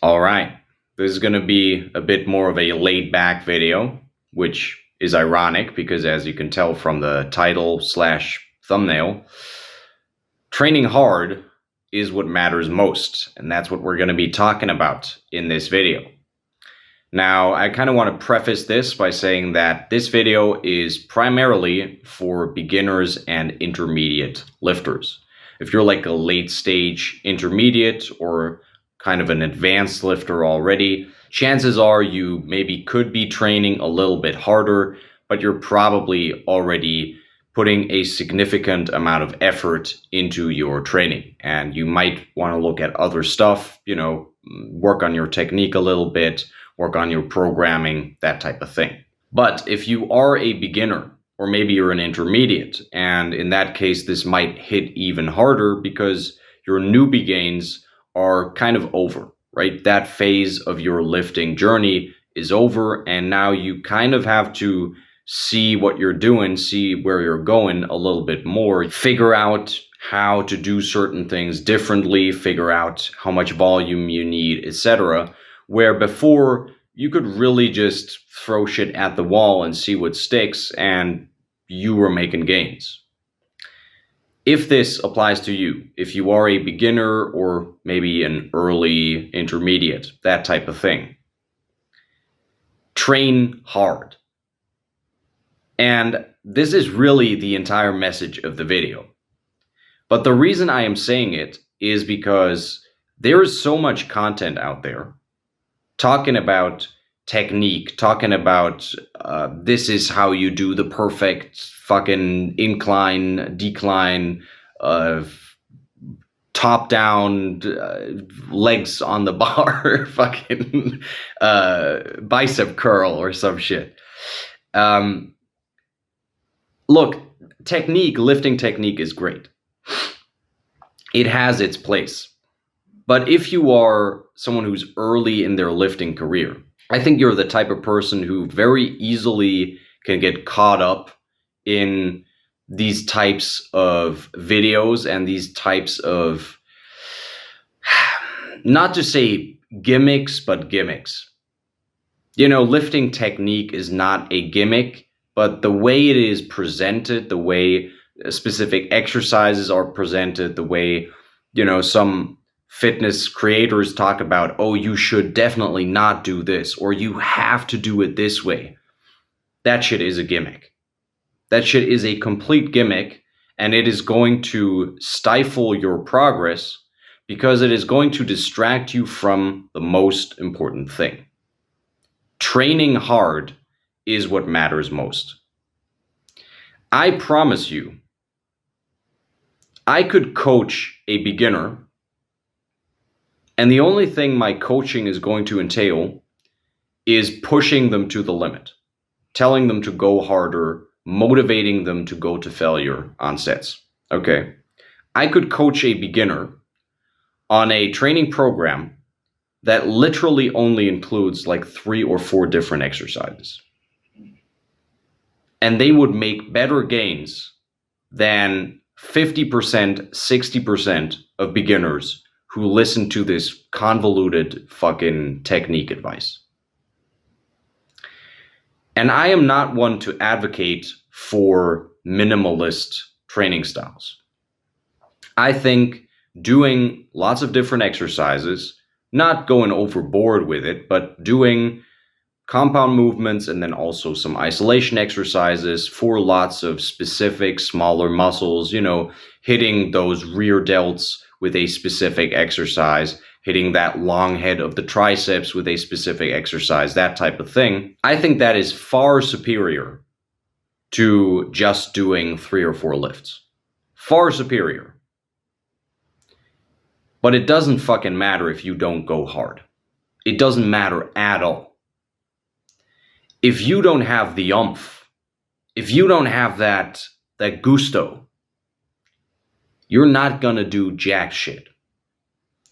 All right, this is going to be a bit more of a laid back video, which is ironic because as you can tell from the title slash thumbnail, training hard is what matters most. And that's what we're going to be talking about in this video. Now, I kind of want to preface this by saying that this video is primarily for beginners and intermediate lifters. If you're like a late stage intermediate or kind of an advanced lifter already, chances are you maybe could be training a little bit harder, but you're probably already putting a significant amount of effort into your training. And you might want to look at other stuff, work on your technique a little bit, work on your programming, that type of thing. But if you are a beginner, or maybe you're an intermediate, and in that case, this might hit even harder because your newbie gains are kind of over, right? That phase of your lifting journey is over, and now you kind of have to see what you're doing, see where you're going a little bit more, figure out how to do certain things differently, figure out how much volume you need, etc. Where before you could really just throw shit at the wall and see what sticks, and you were making gains. If this applies to you, if you are a beginner or maybe an early intermediate, that type of thing, train hard. And this is really the entire message of the video. But the reason I am saying it is because there is so much content out there talking about technique, talking about this is how you do the perfect fucking incline, decline, top down, legs on the bar, fucking bicep curl or some shit. Look, lifting technique is great. It has its place. But if you are someone who's early in their lifting career, I think you're the type of person who very easily can get caught up in these types of videos and these types of, not to say gimmicks, but gimmicks. Lifting technique is not a gimmick, but the way it is presented, the way specific exercises are presented, the way, some fitness creators talk about, oh, you should definitely not do this, or you have to do it this way. That shit is a gimmick. That shit is a complete gimmick, and it is going to stifle your progress because it is going to distract you from the most important thing. Training hard is what matters most. I promise you, I could coach a beginner, and the only thing my coaching is going to entail is pushing them to the limit, telling them to go harder, motivating them to go to failure on sets. Okay. I could coach a beginner on a training program that literally only includes like 3 or 4 different exercises. And they would make better gains than 50%, 60% of beginners who listen to this convoluted fucking technique advice. And I am not one to advocate for minimalist training styles. I think doing lots of different exercises, not going overboard with it, but doing compound movements and then also some isolation exercises for lots of specific smaller muscles, hitting those rear delts with a specific exercise, hitting that long head of the triceps with a specific exercise, that type of thing. I think that is far superior to just doing 3 or 4 lifts. Far superior. But it doesn't fucking matter if you don't go hard. It doesn't matter at all. If you don't have the oomph, if you don't have that gusto, you're not gonna do jack shit.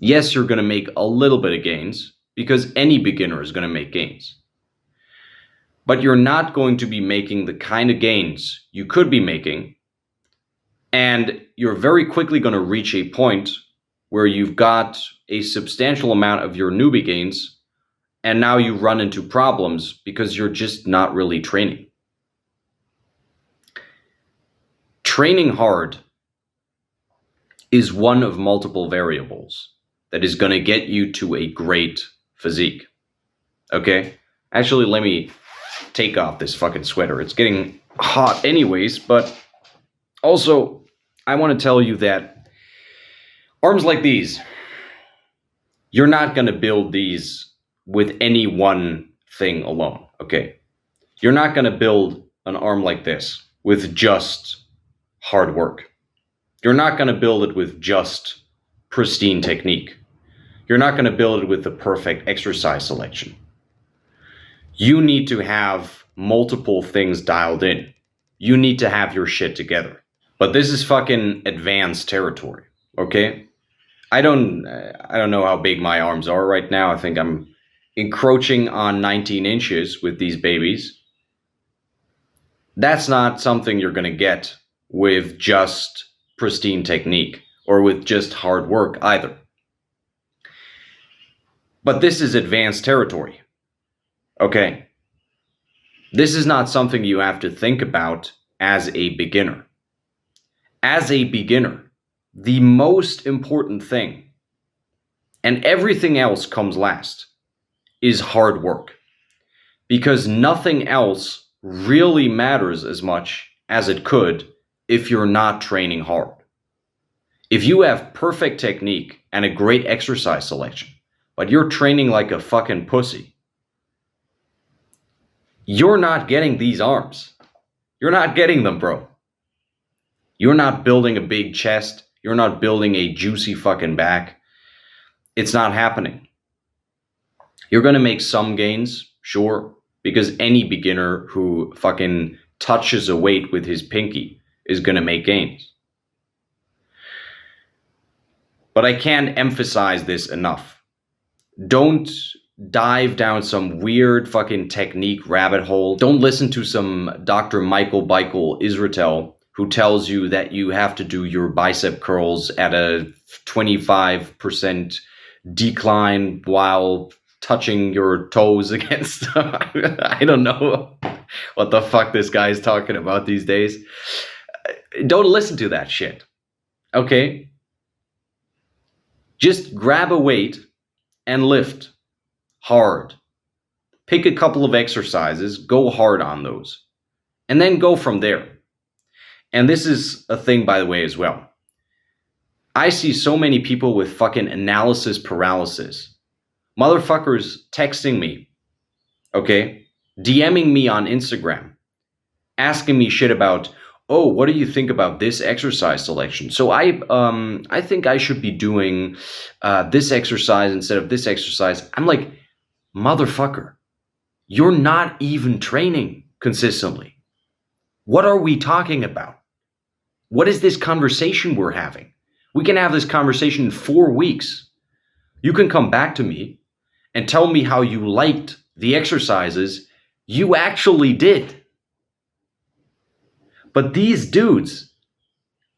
Yes, you're gonna make a little bit of gains because any beginner is gonna make gains. But you're not going to be making the kind of gains you could be making, and you're very quickly gonna reach a point where you've got a substantial amount of your newbie gains, and now you run into problems because you're just not really training. Training hard is one of multiple variables that is going to get you to a great physique. Okay? Actually, let me take off this fucking sweater. It's getting hot anyways, but also, I want to tell you that arms like these, you're not going to build these with any one thing alone, okay? You're not going to build an arm like this with just hard work. You're not going to build it with just pristine technique. You're not going to build it with the perfect exercise selection. You need to have multiple things dialed in. You need to have your shit together. But this is fucking advanced territory, okay? I don't know how big my arms are right now. I think I'm encroaching on 19 inches with these babies. That's not something you're going to get with just pristine technique or with just hard work either. But this is advanced territory. Okay? This is not something you have to think about as a beginner. As a beginner, the most important thing, and everything else comes last, is hard work. Because nothing else really matters as much as it could if you're not training hard. If you have perfect technique and a great exercise selection, but you're training like a fucking pussy, you're not getting these arms. You're not getting them, bro. You're not building a big chest. You're not building a juicy fucking back. It's not happening. You're going to make some gains, sure, because any beginner who fucking touches a weight with his pinky is going to make gains. But I can't emphasize this enough. Don't dive down some weird fucking technique rabbit hole. Don't listen to some Dr. Michael Israetel who tells you that you have to do your bicep curls at a 25% decline while touching your toes against I don't know what the fuck this guy's talking about these days. Don't listen to that shit. Okay? Just grab a weight and lift hard. Pick a couple of exercises, go hard on those, and then go from there. And this is a thing, by the way, as well. I see so many people with fucking analysis paralysis. Motherfuckers texting me, okay, DMing me on Instagram, asking me shit about, oh, what do you think about this exercise selection? So I think I should be doing this exercise instead of this exercise. I'm like, motherfucker, you're not even training consistently. What are we talking about? What is this conversation we're having? We can have this conversation in 4 weeks. You can come back to me and tell me how you liked the exercises you actually did. But these dudes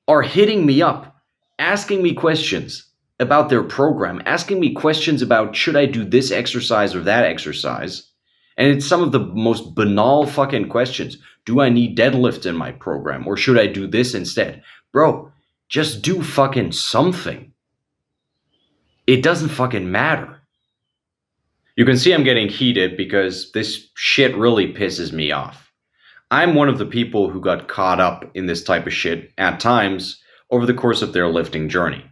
are hitting me up, asking me questions about their program, asking me questions about should I do this exercise or that exercise. And it's some of the most banal fucking questions. Do I need deadlift in my program or should I do this instead? Bro, just do fucking something. It doesn't fucking matter. You can see I'm getting heated because this shit really pisses me off. I'm one of the people who got caught up in this type of shit at times over the course of their lifting journey.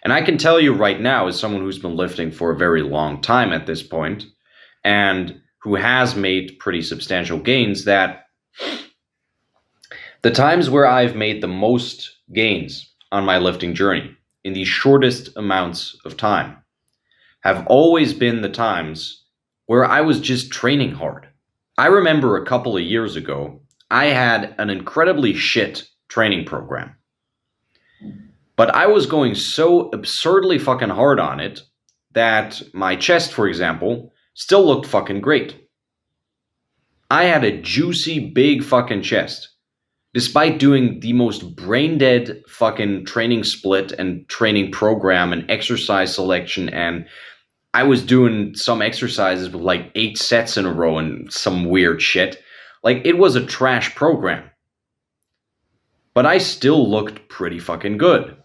And I can tell you right now, as someone who's been lifting for a very long time at this point, and who has made pretty substantial gains, that the times where I've made the most gains on my lifting journey in the shortest amounts of time have always been the times where I was just training hard. I remember a couple of years ago, I had an incredibly shit training program. But I was going so absurdly fucking hard on it that my chest, for example, still looked fucking great. I had a juicy, big fucking chest. Despite doing the most brain dead fucking training split and training program and exercise selection, and I was doing some exercises with like 8 sets in a row and some weird shit. Like, it was a trash program. But I still looked pretty fucking good.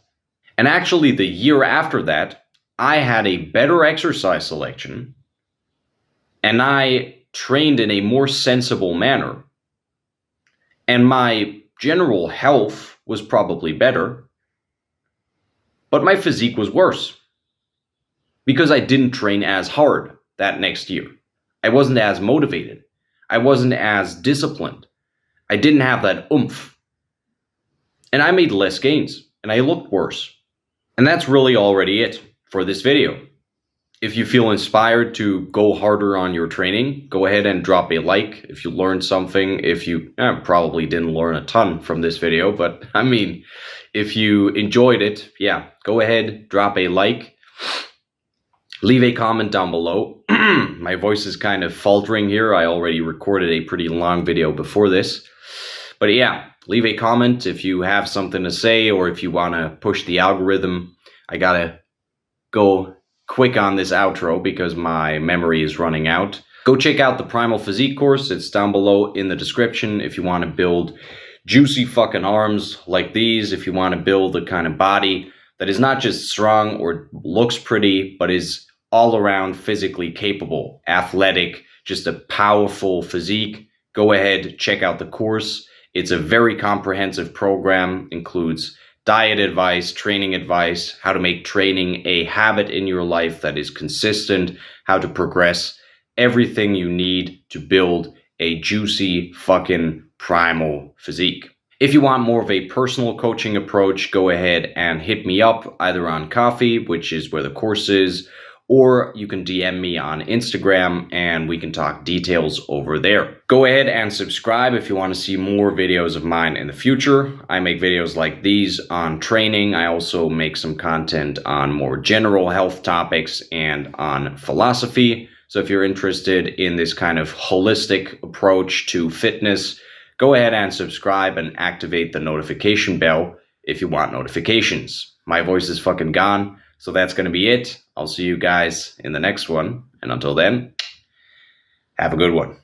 And actually, the year after that, I had a better exercise selection and I trained in a more sensible manner. And my general health was probably better, but my physique was worse because I didn't train as hard that next year. I wasn't as motivated. I wasn't as disciplined. I didn't have that oomph. And I made less gains and I looked worse. And that's really already it for this video. If you feel inspired to go harder on your training, go ahead and drop a like if you learned something. If you probably didn't learn a ton from this video, but I mean, if you enjoyed it, yeah, go ahead, drop a like. Leave a comment down below. My voice is kind of faltering here. I already recorded a pretty long video before this. But yeah, leave a comment if you have something to say or if you want to push the algorithm. I gotta go quick on this outro because my memory is running out. Go check out the Primal Physique course. It's down below in the description if you want to build juicy fucking arms like these, if you want to build the kind of body that is not just strong or looks pretty, but is all around physically capable, athletic, just a powerful physique. Go ahead, check out the course. It's a very comprehensive program, includes diet advice, training advice, how to make training a habit in your life that is consistent, how to progress, everything you need to build a juicy fucking primal physique. If you want more of a personal coaching approach, go ahead and hit me up either on Coffee, which is where the course is, or you can DM me on Instagram and we can talk details over there. Go ahead and subscribe if you want to see more videos of mine in the future. I make videos like these on training. I also make some content on more general health topics and on philosophy. So if you're interested in this kind of holistic approach to fitness, go ahead and subscribe and activate the notification bell if you want notifications. My voice is fucking gone. So that's going to be it. I'll see you guys in the next one. And until then, have a good one.